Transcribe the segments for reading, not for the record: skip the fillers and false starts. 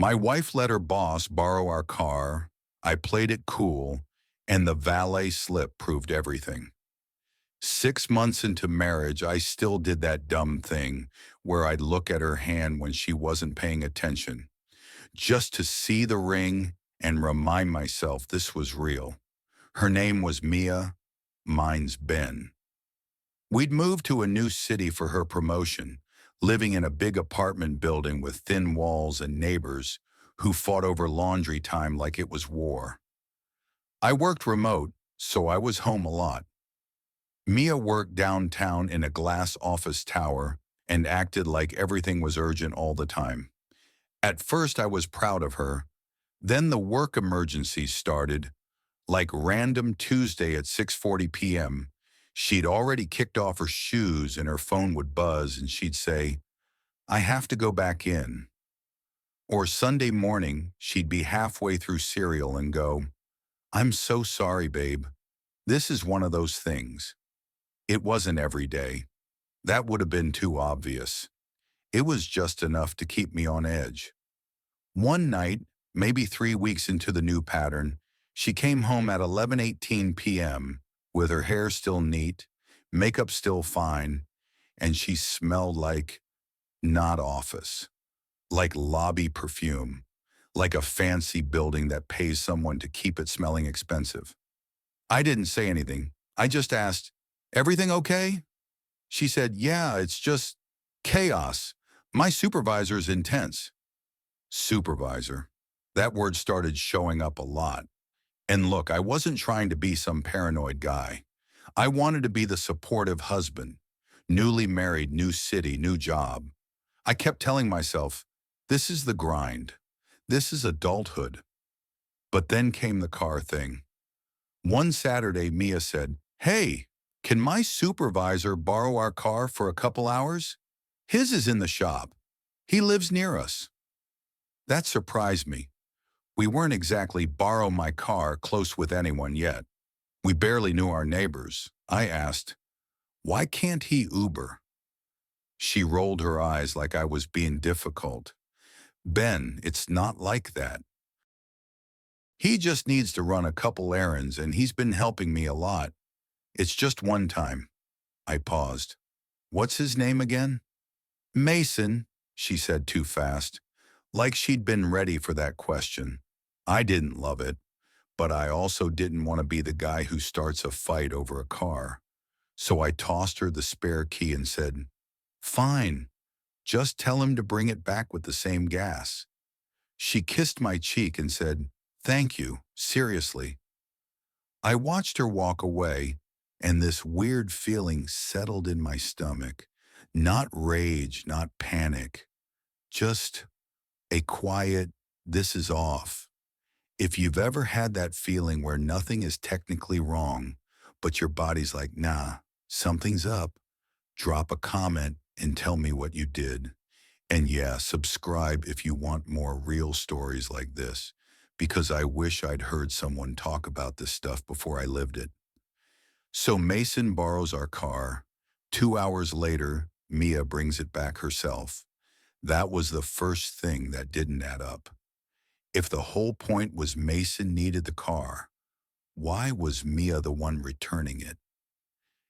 My wife let her boss borrow our car. I played it cool, and the valet slip proved everything. 6 months into marriage, I still did that dumb thing where I'd look at her hand when she wasn't paying attention, just to see the ring and remind myself this was real. Her name was Mia, mine's Ben. We'd moved to a new city for her promotion, living in a big apartment building with thin walls and neighbors who fought over laundry time like it was war. I worked remote, so I was home a lot. Mia worked downtown in a glass office tower and acted like everything was urgent all the time. At first, I was proud of her. Then the work emergencies started, like random Tuesday at 6:40 p.m. She'd already kicked off her shoes and her phone would buzz and she'd say, "I have to go back in." Or Sunday morning, she'd be halfway through cereal and go, "I'm so sorry, babe. This is one of those things." It wasn't every day. That would have been too obvious. It was just enough to keep me on edge. One night, maybe 3 weeks into the new pattern, she came home at 11:18 p.m. with her hair still neat, makeup still fine, and she smelled like not office, like lobby perfume, like a fancy building that pays someone to keep it smelling expensive. I didn't say anything. I just asked, "Everything okay?" She said, "Yeah, it's just chaos. My supervisor's intense." Supervisor. That word started showing up a lot. And look, I wasn't trying to be some paranoid guy. I wanted to be the supportive husband. Newly married, new city, new job. I kept telling myself, this is the grind. This is adulthood. But then came the car thing. One Saturday, Mia said, "Hey, can my supervisor borrow our car for a couple hours? His is in the shop. He lives near us." That surprised me. We weren't exactly borrow my car close with anyone yet. We barely knew our neighbors. I asked, "Why can't he Uber?" She rolled her eyes like I was being difficult. "Ben, it's not like that. He just needs to run a couple errands and he's been helping me a lot. It's just one time." I paused. "What's his name again?" "Mason," she said too fast, like she'd been ready for that question. I didn't love it, but I also didn't want to be the guy who starts a fight over a car. So I tossed her the spare key and said, "Fine, just tell him to bring it back with the same gas." She kissed my cheek and said, "Thank you, seriously." I watched her walk away, and this weird feeling settled in my stomach. Not rage, not panic, just a quiet, "this is off." If you've ever had that feeling where nothing is technically wrong, but your body's like, "Nah, something's up," drop a comment and tell me what you did. And yeah, subscribe if you want more real stories like this, because I wish I'd heard someone talk about this stuff before I lived it. So Mason borrows our car. 2 hours later, Mia brings it back herself. That was the first thing that didn't add up. If the whole point was Mason needed the car, why was Mia the one returning it?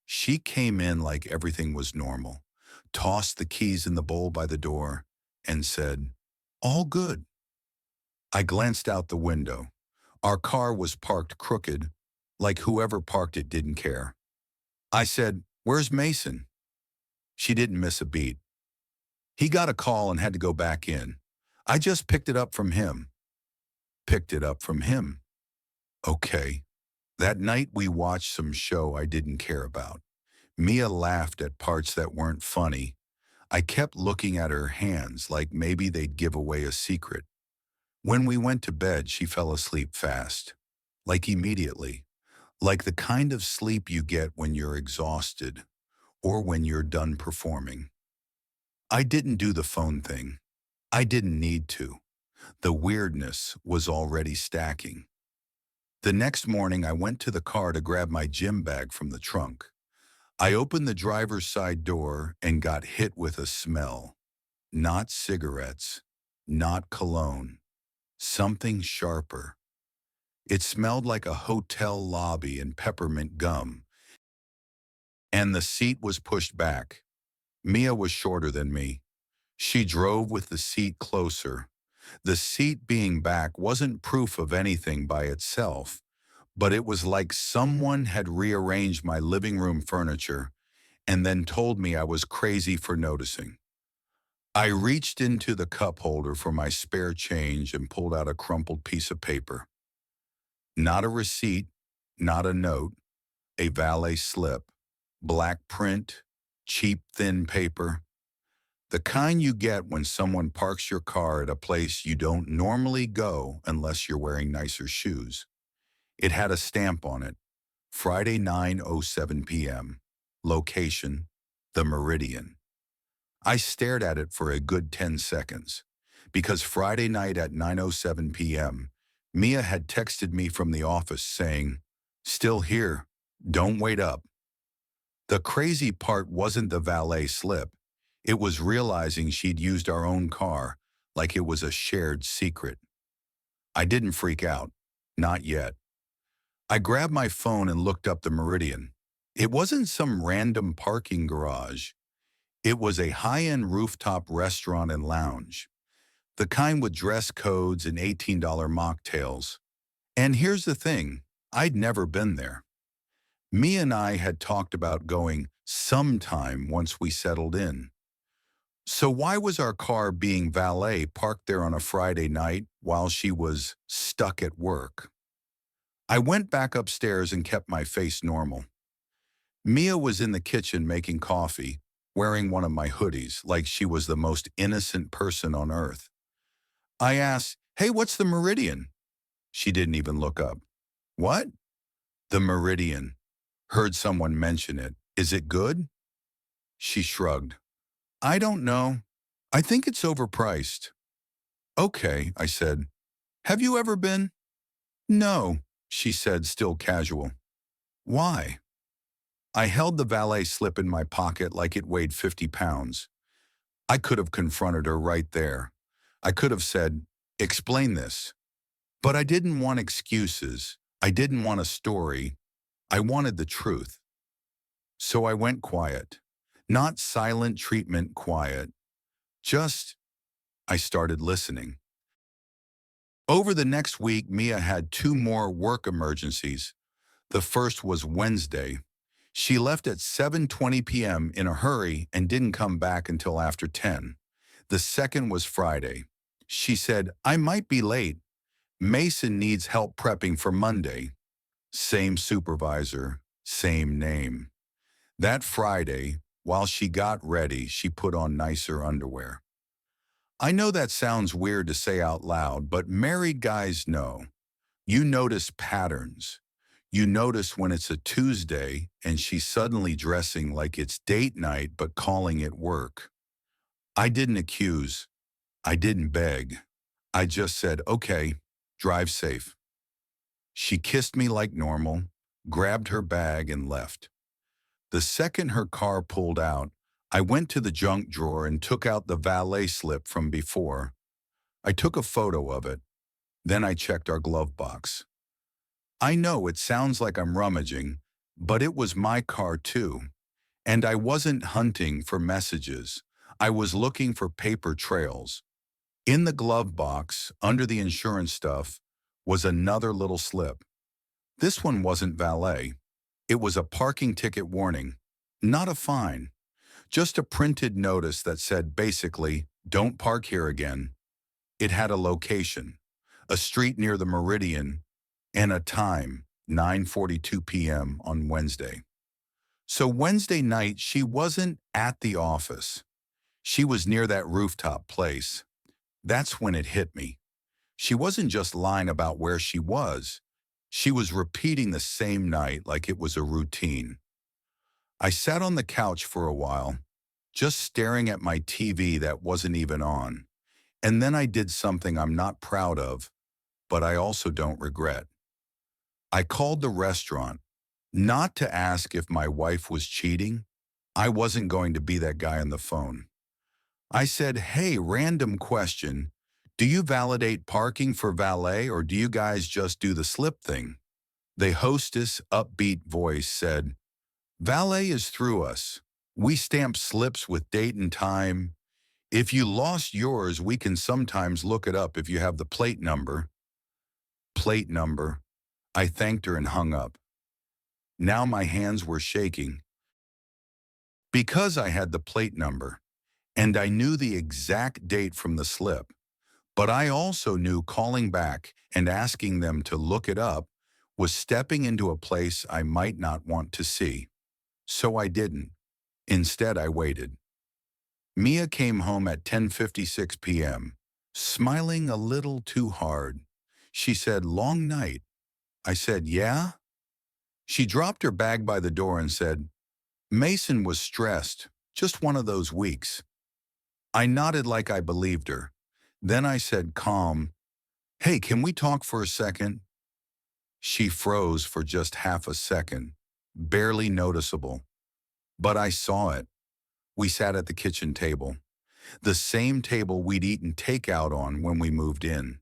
She came in like everything was normal, tossed the keys in the bowl by the door, and said, "All good." I glanced out the window. Our car was parked crooked, like whoever parked it didn't care. I said, "Where's Mason?" She didn't miss a beat. "He got a call and had to go back in. I just picked it up from him." Picked it up from him. Okay. That night we watched some show I didn't care about. Mia laughed at parts that weren't funny. I kept looking at her hands like maybe they'd give away a secret. When we went to bed, she fell asleep fast. Like immediately. Like the kind of sleep you get when you're exhausted or when you're done performing. I didn't do the phone thing. I didn't need to. The weirdness was already stacking. The next morning, I went to the car to grab my gym bag from the trunk. I opened the driver's side door and got hit with a smell. Not cigarettes, not cologne, something sharper. It smelled like a hotel lobby and peppermint gum, and the seat was pushed back. Mia was shorter than me. She drove with the seat closer. The seat being back wasn't proof of anything by itself, but it was like someone had rearranged my living room furniture and then told me I was crazy for noticing. I reached into the cup holder for my spare change and pulled out a crumpled piece of paper. Not a receipt, not a note, a valet slip, black print, cheap thin paper. The kind you get when someone parks your car at a place you don't normally go unless you're wearing nicer shoes. It had a stamp on it. Friday 9:07 p.m. Location, the Meridian. I stared at it for a good 10 seconds, because Friday night at 9:07 p.m., Mia had texted me from the office saying, "Still here, don't wait up." The crazy part wasn't the valet slip. It was realizing she'd used our own car like it was a shared secret. I didn't freak out. Not yet. I grabbed my phone and looked up the Meridian. It wasn't some random parking garage. It was a high-end rooftop restaurant and lounge, the kind with dress codes and $18 mocktails. And here's the thing, I'd never been there. Mia and I had talked about going sometime once we settled in. So why was our car being valet parked there on a Friday night while she was stuck at work? I went back upstairs and kept my face normal. Mia was in the kitchen making coffee, wearing one of my hoodies like she was the most innocent person on earth. I asked, "Hey, what's the Meridian?" She didn't even look up. "What?" "The Meridian. Heard someone mention it. Is it good?" She shrugged. "I don't know. I think it's overpriced." "Okay," I said. "Have you ever been?" "No," she said, still casual. "Why?" I held the valet slip in my pocket like it weighed 50 pounds. I could have confronted her right there. I could have said, "Explain this." But I didn't want excuses. I didn't want a story. I wanted the truth. So I went quiet. Not silent treatment quiet. Just, I started listening. Over the next week, Mia had two more work emergencies. The first was Wednesday. She left at 7:20 p.m. in a hurry and didn't come back until after 10. The second was Friday. She said, "I might be late. Mason needs help prepping for Monday." Same supervisor, same name. That Friday, while she got ready, she put on nicer underwear. I know that sounds weird to say out loud, but married guys know. You notice patterns. You notice when it's a Tuesday and she's suddenly dressing like it's date night but calling it work. I didn't accuse. I didn't beg. I just said, "Okay, drive safe." She kissed me like normal, grabbed her bag and left. The second her car pulled out, I went to the junk drawer and took out the valet slip from before. I took a photo of it. Then I checked our glove box. I know it sounds like I'm rummaging, but it was my car too. And I wasn't hunting for messages. I was looking for paper trails. In the glove box, under the insurance stuff, was another little slip. This one wasn't valet. It was a parking ticket warning. Not a fine. Just a printed notice that said basically, "Don't park here again." It had a location, a street near the Meridian, and a time, 9:42 p.m. on Wednesday. So Wednesday night, she wasn't at the office. She was near that rooftop place. That's when it hit me. She wasn't just lying about where she was. She was repeating the same night like it was a routine. I sat on the couch for a while, just staring at my TV that wasn't even on. And then I did something I'm not proud of, but I also don't regret. I called the restaurant, not to ask if my wife was cheating. I wasn't going to be that guy on the phone. I said, "Hey, random question. Do you validate parking for valet or do you guys just do the slip thing? The hostess' upbeat voice said, Valet is through us. We stamp slips with date and time. If you lost yours, we can sometimes look it up if you have the plate number. Plate number. I thanked her and hung up. Now my hands were shaking because I had the plate number and I knew the exact date from the slip. But I also knew calling back and asking them to look it up was stepping into a place I might not want to see. So I didn't. Instead, I waited. Mia came home at 10:56 p.m., smiling a little too hard. She said, "Long night." I said, "Yeah?" She dropped her bag by the door and said, "Mason was stressed, just one of those weeks." I nodded like I believed her. Then I said, calm, "Hey, can we talk for a second?" She froze for just half a second, barely noticeable. But I saw it. We sat at the kitchen table, the same table we'd eaten takeout on when we moved in,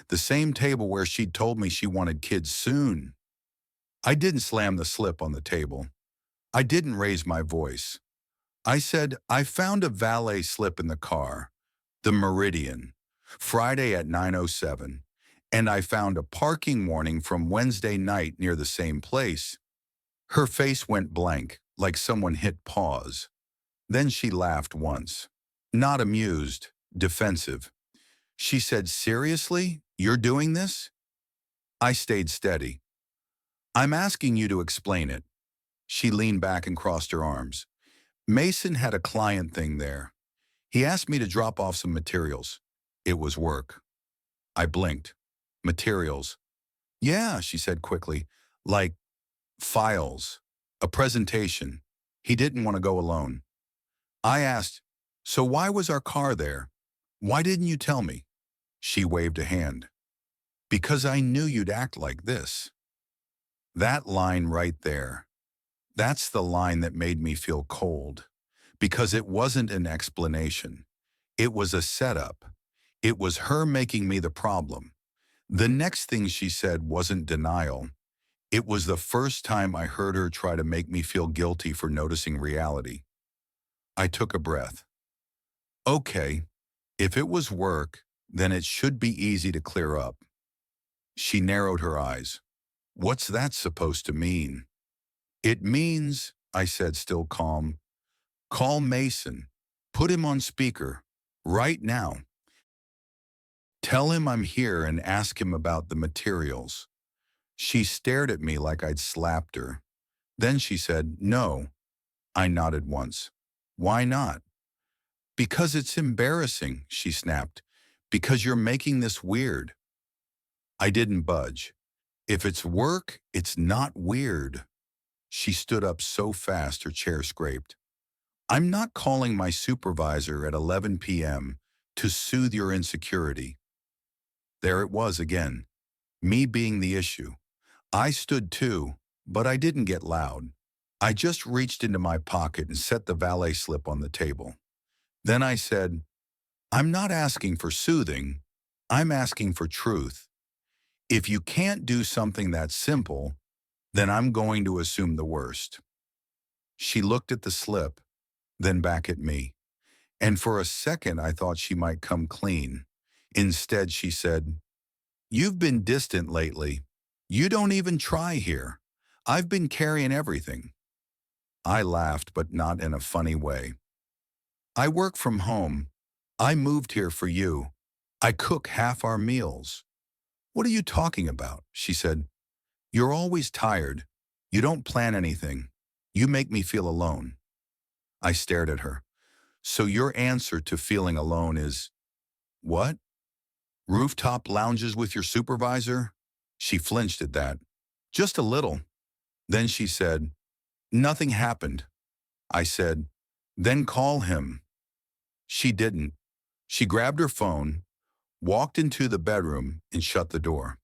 the same table where she'd told me she wanted kids soon. I didn't slam the slip on the table. I didn't raise my voice. I said, "I found a valet slip in the car, the Meridian, Friday at 9:07, and I found a parking warning from Wednesday night near the same place." Her face went blank, like someone hit pause. Then she laughed once. Not amused, defensive. She said, "Seriously? You're doing this?" I stayed steady. "I'm asking you to explain it." She leaned back and crossed her arms. "Mason had a client thing there. He asked me to drop off some materials. It was work." I blinked. "Materials?" "Yeah," she said quickly. "Like files. A presentation. He didn't want to go alone." I asked, "So why was our car there? Why didn't you tell me?" She waved a hand. "Because I knew you'd act like this." That line right there. That's the line that made me feel cold. Because it wasn't an explanation. It was a setup. It was her making me the problem. The next thing she said wasn't denial. It was the first time I heard her try to make me feel guilty for noticing reality. I took a breath. Okay, if it was work, then it should be easy to clear up. She narrowed her eyes. "What's that supposed to mean?" "It means," I said, still calm, "call Mason. Put him on speaker. Right now. Tell him I'm here and ask him about the materials." She stared at me like I'd slapped her. Then she said, "No." I nodded once. "Why not?" "Because it's embarrassing," she snapped. "Because you're making this weird." I didn't budge. "If it's work, it's not weird." She stood up so fast her chair scraped. "I'm not calling my supervisor at 11 p.m. to soothe your insecurity." There it was again, me being the issue. I stood too, but I didn't get loud. I just reached into my pocket and set the valet slip on the table. Then I said, "I'm not asking for soothing. I'm asking for truth. If you can't do something that simple, then I'm going to assume the worst." She looked at the slip, then back at me. And for a second, I thought she might come clean. Instead, she said, "You've been distant lately. You don't even try here. I've been carrying everything." I laughed, but not in a funny way. "I work from home. I moved here for you. I cook half our meals." "What are you talking about?" she said. "You're always tired. You don't plan anything. You make me feel alone." I stared at her. "So your answer to feeling alone is, what? Rooftop lounges with your supervisor?" She flinched at that. "Just a little." Then she said, "Nothing happened." I said, "Then call him." She didn't. She grabbed her phone, walked into the bedroom, and shut the door.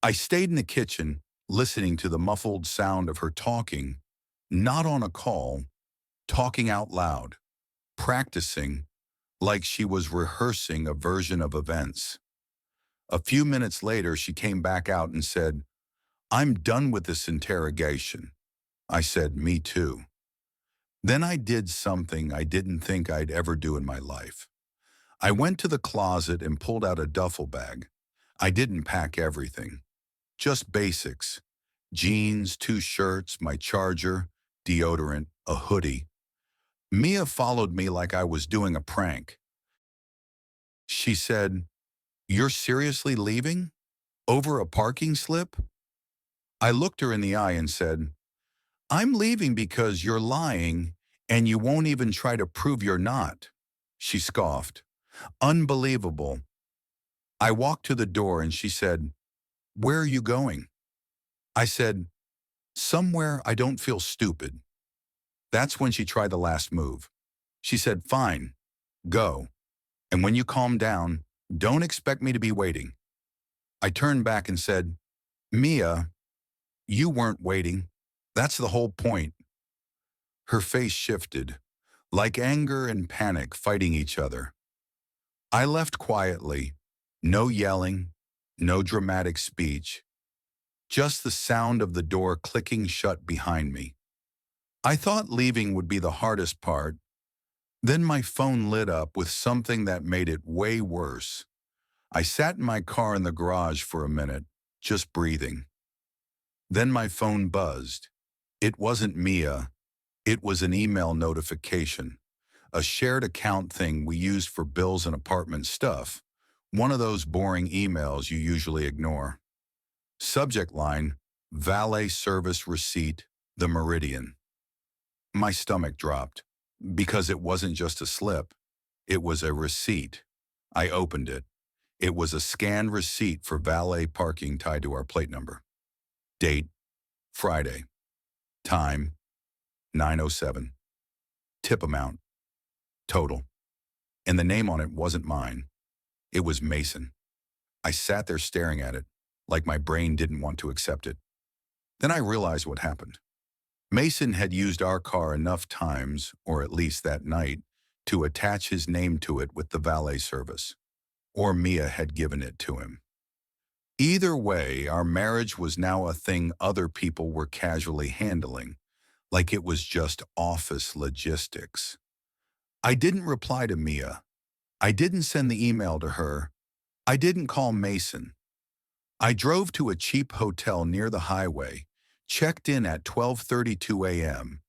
I stayed in the kitchen, listening to the muffled sound of her talking, not on a call, talking out loud, practicing, like she was rehearsing a version of events. A few minutes later, she came back out and said, "I'm done with this interrogation." I said, "Me too." Then I did something I didn't think I'd ever do in my life. I went to the closet and pulled out a duffel bag. I didn't pack everything, just basics. Jeans, 2 shirts, my charger, deodorant, a hoodie. Mia followed me like I was doing a prank. She said, "You're seriously leaving? Over a parking slip?" I looked her in the eye and said, "I'm leaving because you're lying and you won't even try to prove you're not." She scoffed. "Unbelievable." I walked to the door and she said, "Where are you going?" I said, "Somewhere I don't feel stupid." That's when she tried the last move. She said, "Fine, go. And when you calm down, don't expect me to be waiting." I turned back and said, "Mia, you weren't waiting. That's the whole point." Her face shifted, like anger and panic fighting each other. I left quietly, no yelling, no dramatic speech, just the sound of the door clicking shut behind me. I thought leaving would be the hardest part. Then my phone lit up with something that made it way worse. I sat in my car in the garage for a minute, just breathing. Then my phone buzzed. It wasn't Mia. It was an email notification, a shared account thing we used for bills and apartment stuff, one of those boring emails you usually ignore. Subject line, Valet service receipt, the Meridian. My stomach dropped, because it wasn't just a slip. It was a receipt. I opened it. It was a scanned receipt for valet parking tied to our plate number. Date, Friday. Time, 9:07. Tip amount, total. And the name on it wasn't mine. It was Mason. I sat there staring at it, like my brain didn't want to accept it. Then I realized what happened. Mason had used our car enough times, or at least that night, to attach his name to it with the valet service. Or Mia had given it to him. Either way, our marriage was now a thing other people were casually handling, like it was just office logistics. I didn't reply to Mia. I didn't send the email to her. I didn't call Mason. I drove to a cheap hotel near the highway, checked in at 12:32 a.m.,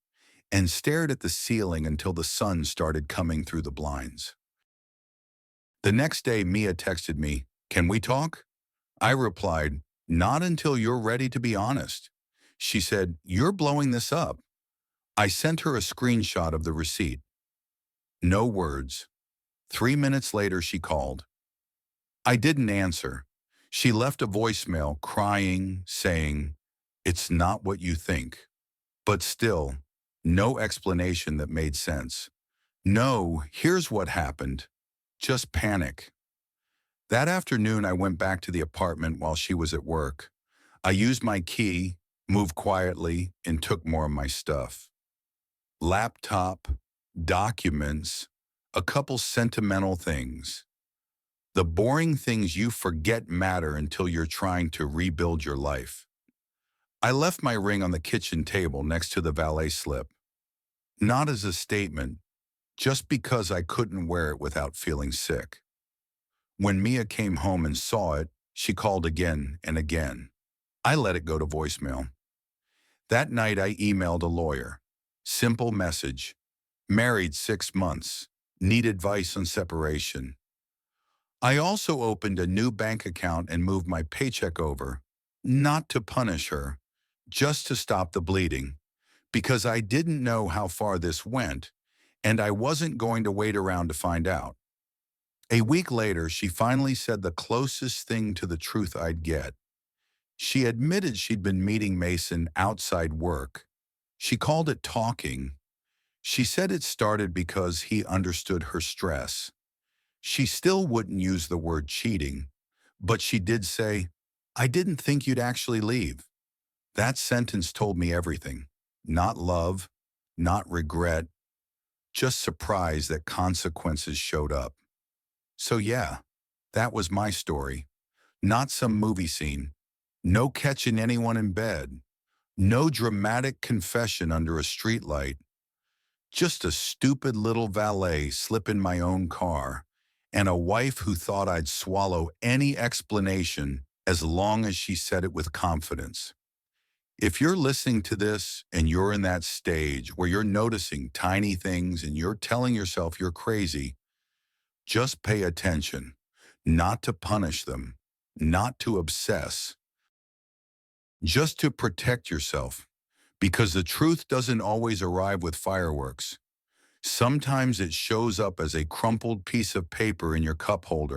and stared at the ceiling until the sun started coming through the blinds. The next day, Mia texted me, "Can we talk?" I replied, "Not until you're ready to be honest." She said, "You're blowing this up." I sent her a screenshot of the receipt. No words. 3 minutes later, she called. I didn't answer. She left a voicemail crying, saying, "It's not what you think." But still, no explanation that made sense. No, here's what happened. Just panic. That afternoon, I went back to the apartment while she was at work. I used my key, moved quietly, and took more of my stuff. Laptop, documents, a couple sentimental things. The boring things you forget matter until you're trying to rebuild your life. I left my ring on the kitchen table next to the valet slip. Not as a statement, just because I couldn't wear it without feeling sick. When Mia came home and saw it, she called again and again. I let it go to voicemail. That night I emailed a lawyer. Simple message. Married 6 months. Need advice on separation. I also opened a new bank account and moved my paycheck over, not to punish her, just to stop the bleeding, because I didn't know how far this went, and I wasn't going to wait around to find out. A week later, she finally said the closest thing to the truth I'd get. She admitted she'd been meeting Mason outside work. She called it talking. She said it started because he understood her stress. She still wouldn't use the word cheating, but she did say, "I didn't think you'd actually leave." That sentence told me everything. Not love, not regret, just surprised that consequences showed up. So yeah, that was my story. Not some movie scene. No catching anyone in bed. No dramatic confession under a streetlight. Just a stupid little valet slip in my own car, and a wife who thought I'd swallow any explanation as long as she said it with confidence. If you're listening to this and you're in that stage where you're noticing tiny things and you're telling yourself you're crazy, just pay attention, not to punish them, not to obsess, just to protect yourself, because the truth doesn't always arrive with fireworks. Sometimes it shows up as a crumpled piece of paper in your cup holder.